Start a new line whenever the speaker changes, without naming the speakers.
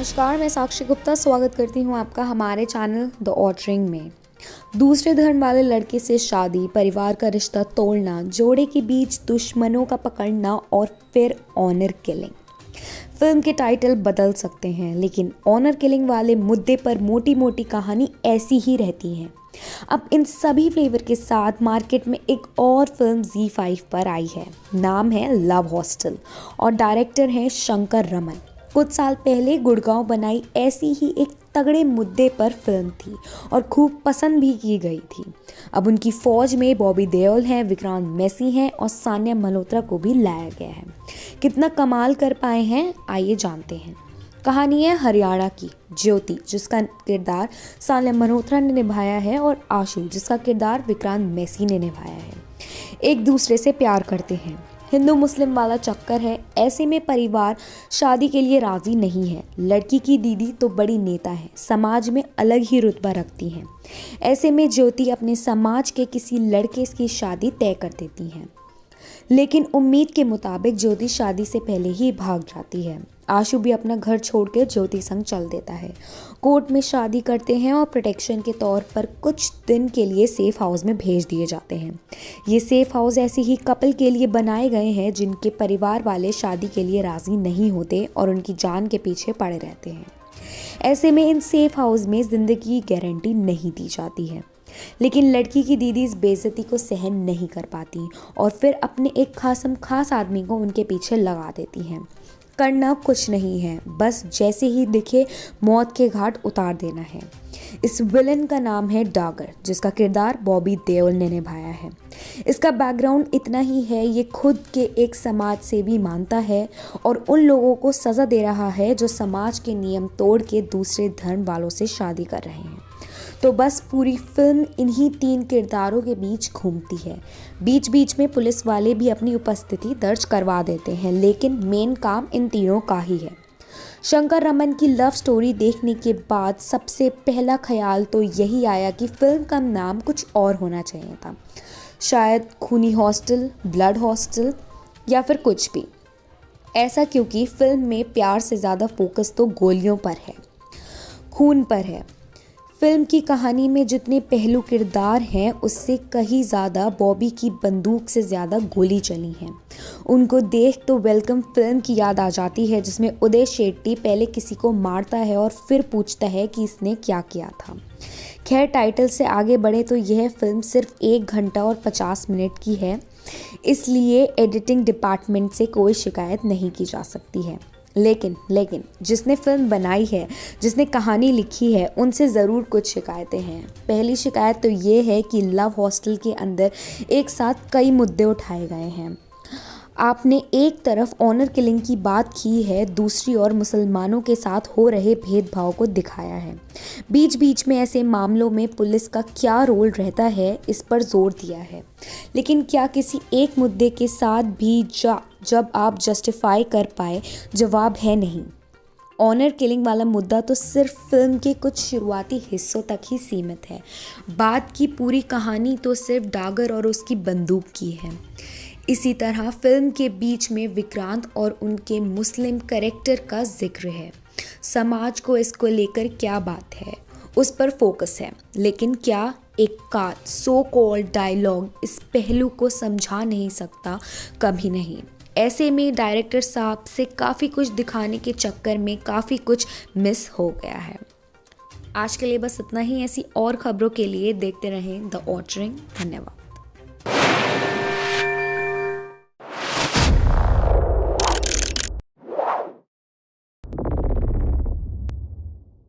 नमस्कार, मैं साक्षी गुप्ता स्वागत करती हूँ आपका हमारे चैनल द ऑटरिंग में। दूसरे धर्म वाले लड़के से शादी, परिवार का रिश्ता तोड़ना, जोड़े के बीच दुश्मनों का पकड़ना और फिर ऑनर किलिंग। फिल्म के टाइटल बदल सकते हैं, लेकिन ऑनर किलिंग वाले मुद्दे पर मोटी मोटी कहानी ऐसी ही रहती है। अब इन सभी फ्लेवर के साथ मार्केट में एक और फिल्म ZEE5 पर आई है। नाम है लव हॉस्टल और डायरेक्टर हैं शंकर रमन। कुछ साल पहले गुड़गांव बनाई ऐसी ही एक तगड़े मुद्दे पर फिल्म थी और खूब पसंद भी की गई थी। अब उनकी फौज में बॉबी देओल हैं, विक्रांत मैसी हैं और सान्या मल्होत्रा को भी लाया गया है। कितना कमाल कर पाए हैं, आइए जानते हैं। कहानी है हरियाणा की ज्योति, जिसका किरदार सान्या मल्होत्रा ने निभाया है, और आशु, जिसका किरदार विक्रांत मैसी ने निभाया है। एक दूसरे से प्यार करते हैं, हिंदू मुस्लिम वाला चक्कर है। ऐसे में परिवार शादी के लिए राजी नहीं है। लड़की की दीदी तो बड़ी नेता है, समाज में अलग ही रुतबा रखती हैं। ऐसे में ज्योति अपने समाज के किसी लड़के की शादी तय कर देती हैं, लेकिन उम्मीद के मुताबिक ज्योति शादी से पहले ही भाग जाती है। आशु भी अपना घर छोड़कर ज्योति संग चल देता है। कोर्ट में शादी करते हैं और प्रोटेक्शन के तौर पर कुछ दिन के लिए सेफ हाउस में भेज दिए जाते हैं। ये सेफ हाउस ऐसे ही कपल के लिए बनाए गए हैं जिनके परिवार वाले शादी के लिए राजी नहीं होते और उनकी जान के पीछे पड़े रहते हैं। ऐसे में इन सेफ हाउस में जिंदगी की गारंटी नहीं दी जाती है, लेकिन लड़की की दीदी इस बेइज्जती को सहन नहीं कर पाती और फिर अपने एक खास आदमी को उनके पीछे लगा देती हैं। करना कुछ नहीं है, बस जैसे ही दिखे मौत के घाट उतार देना है। इस विलन का नाम है डागर, जिसका किरदार बॉबी देओल ने निभाया है। इसका बैकग्राउंड इतना ही है, ये खुद के एक समाज से भी मानता है और उन लोगों को सज़ा दे रहा है जो समाज के नियम तोड़ के दूसरे धर्म वालों से शादी कर रहे हैं। तो बस पूरी फिल्म इन्हीं तीन किरदारों के बीच घूमती है। बीच बीच में पुलिस वाले भी अपनी उपस्थिति दर्ज करवा देते हैं, लेकिन मेन काम इन तीनों का ही है। शंकर रमन की लव स्टोरी देखने के बाद सबसे पहला ख्याल तो यही आया कि फिल्म का नाम कुछ और होना चाहिए था। शायद खूनी हॉस्टल, ब्लड हॉस्टल या फिर कुछ भी ऐसा, क्योंकि फिल्म में प्यार से ज़्यादा फोकस तो गोलियों पर है, खून पर है। फिल्म की कहानी में जितने पहलू किरदार हैं, उससे कहीं ज़्यादा बॉबी की बंदूक से ज़्यादा गोली चली हैं। उनको देख तो वेलकम फिल्म की याद आ जाती है, जिसमें उदय शेट्टी पहले किसी को मारता है और फिर पूछता है कि इसने क्या किया था। खैर, टाइटल से आगे बढ़े तो यह फिल्म सिर्फ 1 घंटा और 50 मिनट की है, इसलिए एडिटिंग डिपार्टमेंट से कोई शिकायत नहीं की जा सकती है। लेकिन जिसने फिल्म बनाई है, जिसने कहानी लिखी है, उनसे ज़रूर कुछ शिकायतें हैं। पहली शिकायत तो ये है कि लव हॉस्टल के अंदर एक साथ कई मुद्दे उठाए गए हैं। आपने एक तरफ ऑनर किलिंग की बात की है, दूसरी ओर मुसलमानों के साथ हो रहे भेदभाव को दिखाया है। बीच बीच में ऐसे मामलों में पुलिस का क्या रोल रहता है, इस पर जोर दिया है। लेकिन क्या किसी एक मुद्दे के साथ भी जब आप जस्टिफाई कर पाए? जवाब है नहीं। ऑनर किलिंग वाला मुद्दा तो सिर्फ फिल्म के कुछ शुरुआती हिस्सों तक ही सीमित है। बाद की पूरी कहानी तो सिर्फ डागर और उसकी बंदूक की है। इसी तरह फिल्म के बीच में विक्रांत और उनके मुस्लिम कैरेक्टर का जिक्र है। समाज को इसको लेकर क्या बात है, उस पर फोकस है, लेकिन क्या एक सो कॉल्ड डायलॉग इस पहलू को समझा नहीं सकता? कभी नहीं। ऐसे में डायरेक्टर साहब से काफ़ी कुछ दिखाने के चक्कर में काफ़ी कुछ मिस हो गया है। आज के लिए बस इतना ही। ऐसी और खबरों के लिए देखते रहें द ऑटरिंग। धन्यवाद।